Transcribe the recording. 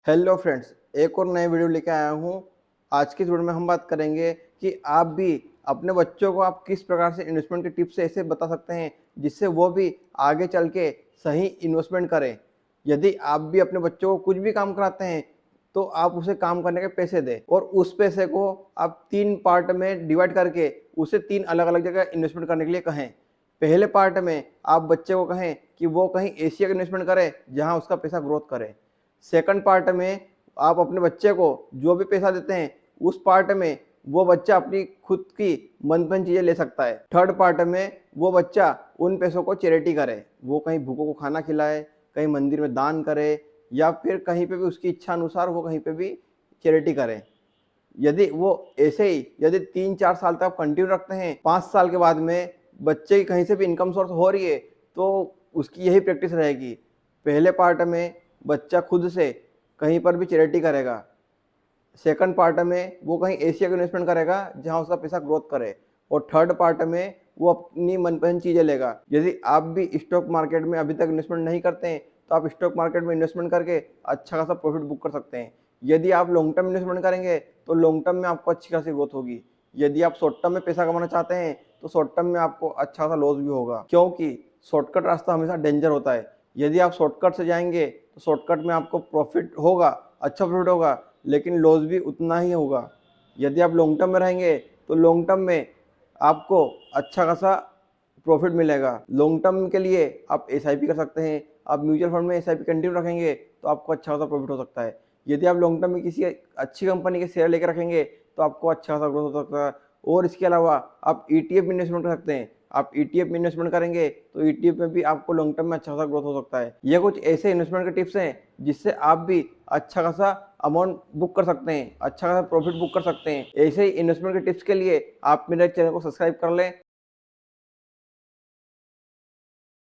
Hello friends, एक और नए वीडियो लेके आया हूँ। आज की इस वीडियो में हम बात करेंगे कि आप भी अपने बच्चों को आप किस प्रकार से इन्वेस्टमेंट के टिप्स ऐसे बता सकते हैं जिससे वो भी आगे चल के सही इन्वेस्टमेंट करें। यदि आप भी अपने बच्चों को कुछ भी काम कराते हैं तो आप उसे काम करने के पैसे दें और उस पैसे को आप 3 पार्ट में डिवाइड करके उसे 3 अलग-अलग जगह इन्वेस्टमेंट करने के लिए कहें। पहले पार्ट में आप बच्चे को कहें कि वो कहीं एशिया का इन्वेस्टमेंट करे जहाँ उसका पैसा ग्रोथ करे। सेकंड पार्ट में आप अपने बच्चे को जो भी पैसा देते हैं उस पार्ट में वो बच्चा अपनी खुद की मनपसंद चीज़ें ले सकता है। थर्ड पार्ट में वो बच्चा उन पैसों को चैरिटी करे, वो कहीं भूखों को खाना खिलाए, कहीं मंदिर में दान करे या फिर कहीं पे भी उसकी इच्छा अनुसार वो कहीं पे भी चैरिटी करे। यदि वो ऐसे ही यदि 3-4 साल तक आप कंटिन्यू रखते हैं, 5 साल के बाद में बच्चे की कहीं से भी इनकम सोर्स हो रही है तो उसकी यही प्रैक्टिस रहेगी। पहले पार्ट में बच्चा खुद से कहीं पर भी चैरिटी करेगा, सेकंड पार्ट में वो कहीं एशिया का इन्वेस्टमेंट करेगा जहां उसका पैसा ग्रोथ करे और थर्ड पार्ट में वो अपनी मनपसंद चीज़ें लेगा। यदि आप भी स्टॉक मार्केट में अभी तक इन्वेस्टमेंट नहीं करते हैं तो आप स्टॉक मार्केट में इन्वेस्टमेंट करके अच्छा खासा प्रॉफिट बुक कर सकते हैं। यदि आप लॉन्ग टर्म इन्वेस्टमेंट करेंगे तो लॉन्ग टर्म में आपको अच्छी खासी ग्रोथ होगी। यदि आप शॉर्ट टर्म में पैसा कमाना चाहते हैं तो शॉर्ट टर्म में आपको अच्छा खासा लॉस भी होगा, क्योंकि शॉर्टकट रास्ता हमेशा डेंजर होता है। यदि आप शॉर्टकट से जाएंगे तो शॉर्टकट में आपको प्रॉफिट होगा, अच्छा प्रॉफिट होगा, लेकिन लॉस भी उतना ही होगा। यदि आप लॉन्ग टर्म में रहेंगे तो लॉन्ग टर्म में आपको अच्छा खासा प्रॉफिट मिलेगा। लॉन्ग टर्म के लिए आप एसआईपी कर सकते हैं। आप म्यूचुअल फंड में एसआईपी कंटिन्यू रखेंगे तो आपको अच्छा खासा प्रॉफिट हो सकता है। यदि आप लॉन्ग टर्म में किसी अच्छी कंपनी के शेयर लेकर रखेंगे तो आपको अच्छा खासा ग्रोथ हो सकता है। और इसके अलावा आप ईटीएफ में इन्वेस्टमेंट कर सकते हैं। आप ईटीएफ में इन्वेस्टमेंट करेंगे तो ईटीएफ में भी आपको लॉन्ग टर्म में अच्छा खासा ग्रोथ हो सकता है। ये कुछ ऐसे इन्वेस्टमेंट के टिप्स हैं जिससे आप भी अच्छा खासा अमाउंट बुक कर सकते हैं, अच्छा खासा प्रॉफिट बुक कर सकते हैं। ऐसे ही इन्वेस्टमेंट के टिप्स के लिए आप मेरे चैनल को सब्सक्राइब कर लें